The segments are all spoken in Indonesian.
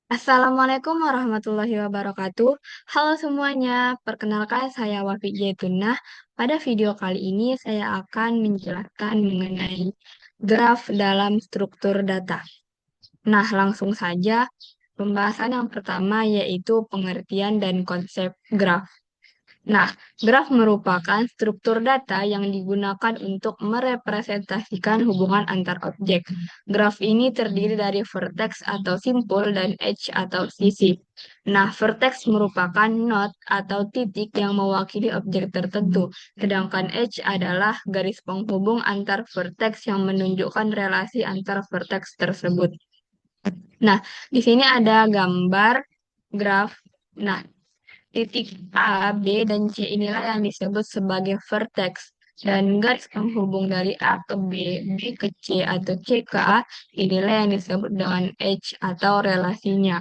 Assalamualaikum warahmatullahi wabarakatuh. Halo semuanya, perkenalkan saya Wafi Jaitunah. Pada video kali ini saya akan menjelaskan mengenai graf dalam struktur data. Nah, langsung saja pembahasan yang pertama yaitu pengertian dan konsep graf. Nah, graf merupakan struktur data yang digunakan untuk merepresentasikan hubungan antar objek. Graf ini terdiri dari vertex atau simpul dan edge atau sisi. Nah, vertex merupakan node atau titik yang mewakili objek tertentu, sedangkan edge adalah garis penghubung antar vertex yang menunjukkan relasi antar vertex tersebut. Nah, di sini ada gambar graf. Nah, titik A, B, dan C inilah yang disebut sebagai vertex. Dan garis penghubung dari A ke B, B ke C, atau C ke A, inilah yang disebut dengan edge atau relasinya.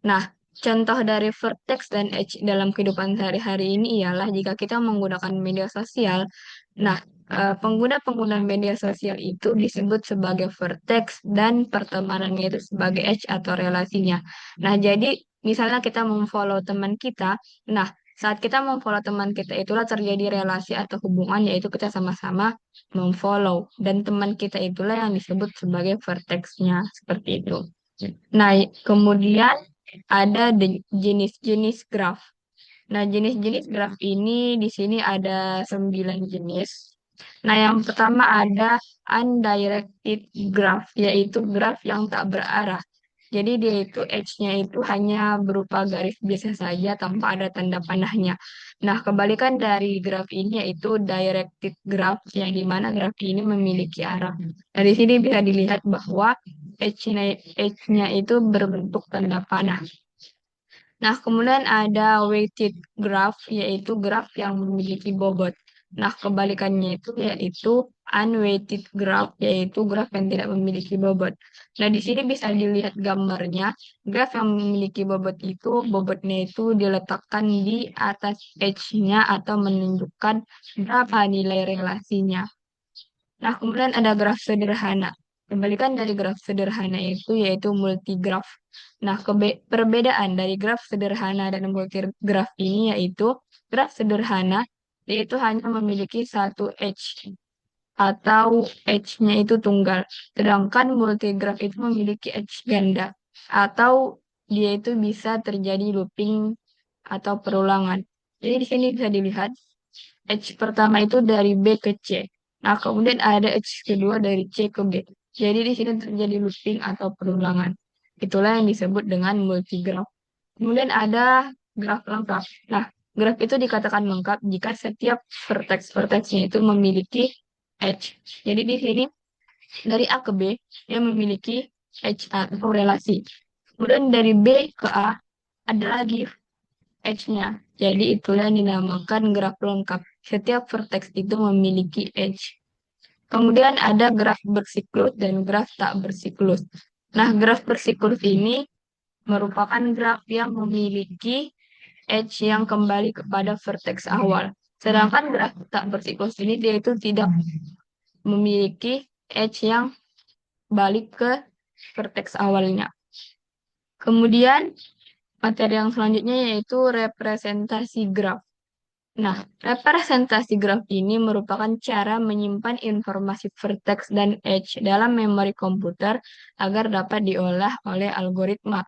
Nah, contoh dari vertex dan edge dalam kehidupan sehari-hari ini ialah jika kita menggunakan media sosial. Nah, pengguna-pengguna media sosial itu disebut sebagai vertex dan pertemanannya itu sebagai edge atau relasinya. Nah, jadi misalnya kita memfollow teman kita, nah saat kita memfollow teman kita itulah terjadi relasi atau hubungan yaitu kita sama-sama memfollow dan teman kita itulah yang disebut sebagai vertexnya seperti itu. Nah, kemudian ada jenis-jenis graf. Nah, jenis-jenis graf ini di sini ada 9 jenis. Nah, yang pertama ada undirected graph, yaitu graf yang tak berarah. Jadi dia itu edge-nya itu hanya berupa garis biasa saja tanpa ada tanda panahnya. Nah, kebalikan dari graf ini yaitu directed graph, yang dimana graf ini memiliki arah. Nah, di sini bisa dilihat bahwa edge-nya itu berbentuk tanda panah. Nah, kemudian ada weighted graph, yaitu graf yang memiliki bobot. Nah, kebalikannya itu yaitu unweighted graph, yaitu graf yang tidak memiliki bobot. Nah, di sini bisa dilihat gambarnya. Graf yang memiliki bobot itu, bobotnya itu diletakkan di atas edge-nya atau menunjukkan berapa nilai relasinya. Nah, kemudian ada graf sederhana. Kebalikan dari graf sederhana itu yaitu multigraf. Nah, perbedaan dari graf sederhana dan multigraf ini yaitu graf sederhana yaitu hanya memiliki satu edge atau edge-nya itu tunggal. Sedangkan multigraf itu memiliki edge ganda atau dia itu bisa terjadi looping atau perulangan. Jadi di sini bisa dilihat edge pertama itu dari B ke C. Nah, kemudian ada edge kedua dari C ke B. Jadi di sini terjadi looping atau perulangan. Itulah yang disebut dengan multigraph. Kemudian ada graf lengkap. Nah, graf itu dikatakan lengkap jika setiap vertex-vertexnya itu memiliki edge. Jadi di sini dari A ke B dia memiliki edge atau relasi. Kemudian dari B ke A ada lagi edge-nya. Jadi itulah yang dinamakan graf lengkap. Setiap vertex itu memiliki edge. Kemudian ada graf bersiklus dan graf tak bersiklus. Nah, graf bersiklus ini merupakan graf yang memiliki edge yang kembali kepada vertex awal. Sedangkan graf tak bersiklus ini dia itu tidak memiliki edge yang balik ke vertex awalnya. Kemudian materi yang selanjutnya yaitu representasi graf. Nah, representasi graf ini merupakan cara menyimpan informasi vertex dan edge dalam memori komputer agar dapat diolah oleh algoritma.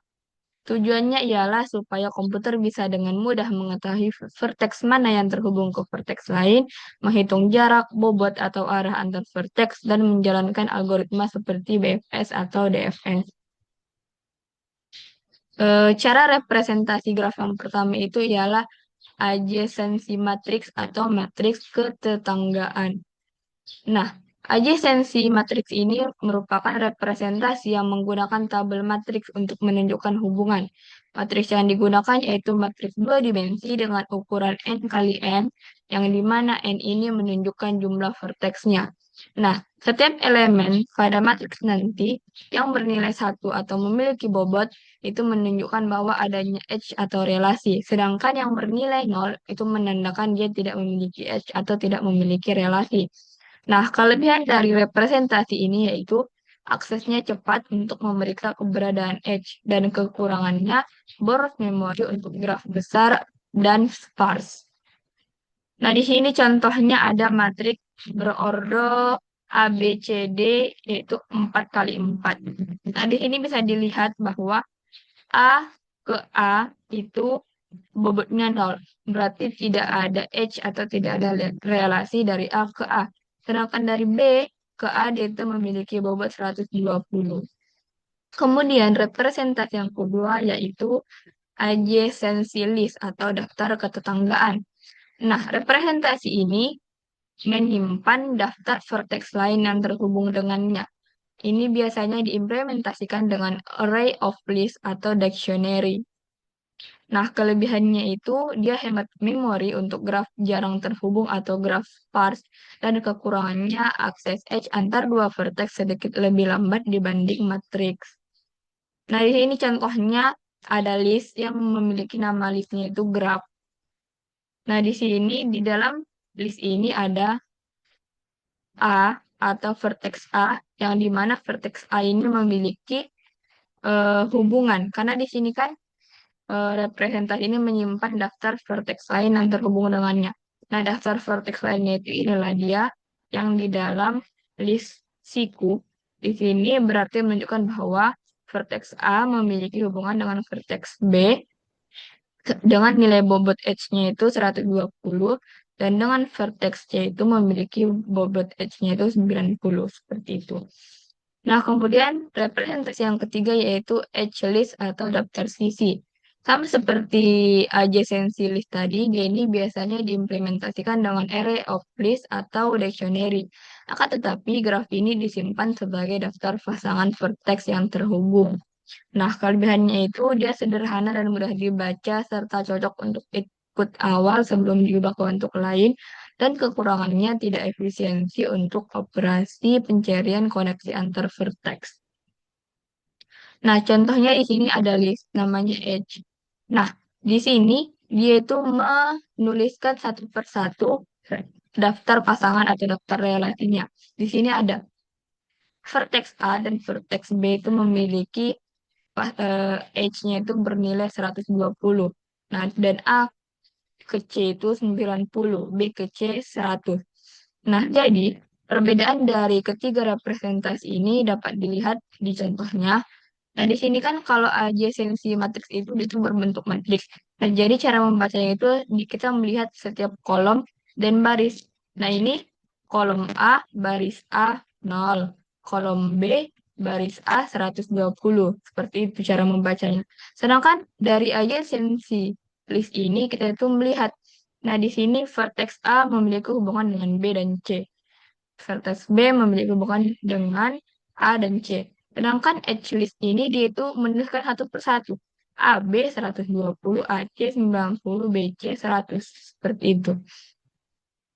Tujuannya ialah supaya komputer bisa dengan mudah mengetahui vertex mana yang terhubung ke vertex lain, menghitung jarak, bobot, atau arah antar vertex, dan menjalankan algoritma seperti BFS atau DFS. Cara representasi graf yang pertama itu ialah adjacency matrix atau matriks ketetanggaan. Nah, adjacency matriks ini merupakan representasi yang menggunakan tabel matriks untuk menunjukkan hubungan. Matriks yang digunakan yaitu matriks dua dimensi dengan ukuran n kali n, yang dimana n ini menunjukkan jumlah verteksnya. Nah, setiap elemen pada matriks nanti yang bernilai satu atau memiliki bobot itu menunjukkan bahwa adanya edge atau relasi. Sedangkan yang bernilai nol itu menandakan dia tidak memiliki edge atau tidak memiliki relasi. Nah, kelebihan dari representasi ini yaitu aksesnya cepat untuk memeriksa keberadaan edge, dan kekurangannya boros memori untuk graf besar dan sparse. Nah, di sini contohnya ada matriks berorder A, B, C, D, yaitu 4 kali 4. Nah, di sini bisa dilihat bahwa A ke A itu bobotnya 0. Berarti tidak ada H atau tidak ada relasi dari A ke A. Sedangkan dari B ke A dia itu memiliki bobot 120. Kemudian representasi yang kedua yaitu adjacency list atau daftar ketetanggaan. Nah, representasi ini menyimpan daftar vertex lain yang terhubung dengannya. Ini biasanya diimplementasikan dengan array of list atau dictionary. Nah, kelebihannya itu dia hemat memori untuk graf jarang terhubung atau graf sparse, dan kekurangannya akses edge antar dua vertex sedikit lebih lambat dibanding matriks. Nah, di sini contohnya ada list yang memiliki nama listnya itu graf. Nah, di sini di dalam list ini ada A atau vertex A, yang dimana vertex A ini memiliki hubungan. Karena di sini kan representasi ini menyimpan daftar vertex lain yang terhubung dengannya. Nah, daftar vertex lainnya itu inilah dia yang di dalam list siku. Di sini berarti menunjukkan bahwa vertex A memiliki hubungan dengan vertex B dengan nilai bobot H-nya itu 120 dan dengan vertex C itu memiliki bobot H-nya itu 90 seperti itu. Nah, kemudian representasi yang ketiga yaitu edge list atau daftar sisi. Sama seperti adjacency list tadi, dia ini biasanya diimplementasikan dengan array of list atau dictionary. Akan tetapi graf ini disimpan sebagai daftar pasangan vertex yang terhubung. Nah, kelebihannya itu dia sederhana dan mudah dibaca serta cocok untuk input awal sebelum diubah ke bentuk lain, dan kekurangannya tidak efisiensi untuk operasi pencarian koneksi antar vertex. Nah, contohnya di sini ada list namanya edge. Nah, di sini dia itu menuliskan satu persatu daftar pasangan atau daftar relasinya. Di sini ada vertex A dan vertex B itu memiliki H-nya itu bernilai 120. Nah, dan A ke C itu 90, B ke C 100. Nah, jadi perbedaan dari ketiga representasi ini dapat dilihat di contohnya. Nah, di sini kan kalau adjacency matriks itu berbentuk matriks. Nah, jadi cara membacanya itu kita melihat setiap kolom dan baris. Nah, ini kolom A, baris A 0. Kolom B, baris A 120. Seperti itu cara membacanya. Sedangkan dari adjacency list ini kita itu melihat. Nah, di sini vertex A memiliki hubungan dengan B dan C. Vertex B memiliki hubungan dengan A dan C. Sedangkan edge list ini dia itu menuliskan satu persatu. AB 120, AC 90, BC 100. Seperti itu.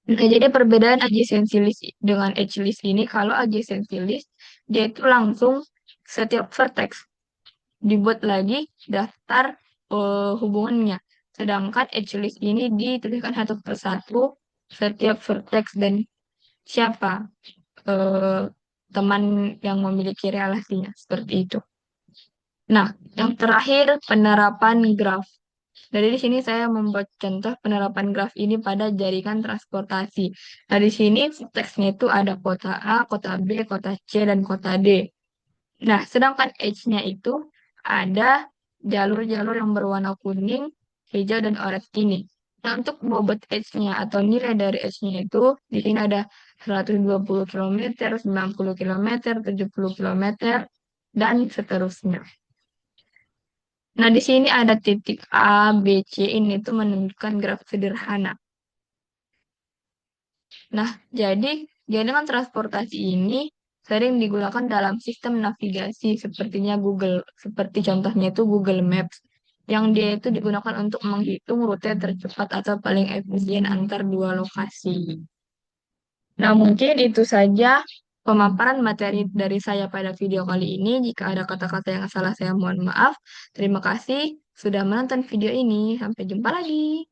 Nah, jadi perbedaan adjacency list dengan edge list ini, kalau adjacency list, dia itu langsung setiap vertex dibuat lagi daftar hubungannya. Sedangkan edge list ini dituliskan satu persatu setiap vertex dan siapa eh, teman yang memiliki relasinya seperti itu. Nah, yang terakhir penerapan graf. Dari di sini saya membuat contoh penerapan graf ini pada jaringan transportasi. Nah, di sini teksnya itu ada kota A, kota B, kota C, dan kota D. Nah, sedangkan H-nya itu ada jalur-jalur yang berwarna kuning, hijau, dan oranye ini. Nah, untuk bobot H-nya atau nilai dari H-nya itu, di sini ada 120 km, 90 km, 70 km, dan seterusnya. Nah, di sini ada titik A, B, C, ini tuh menunjukkan graf sederhana. Nah, jadi jaringan transportasi ini sering digunakan dalam sistem navigasi sepertinya Google, seperti contohnya itu Google Maps, yang dia itu digunakan untuk menghitung rute tercepat atau paling efisien antar dua lokasi. Nah, mungkin itu saja pemaparan materi dari saya pada video kali ini. Jika ada kata-kata yang salah, saya mohon maaf. Terima kasih sudah menonton video ini. Sampai jumpa lagi.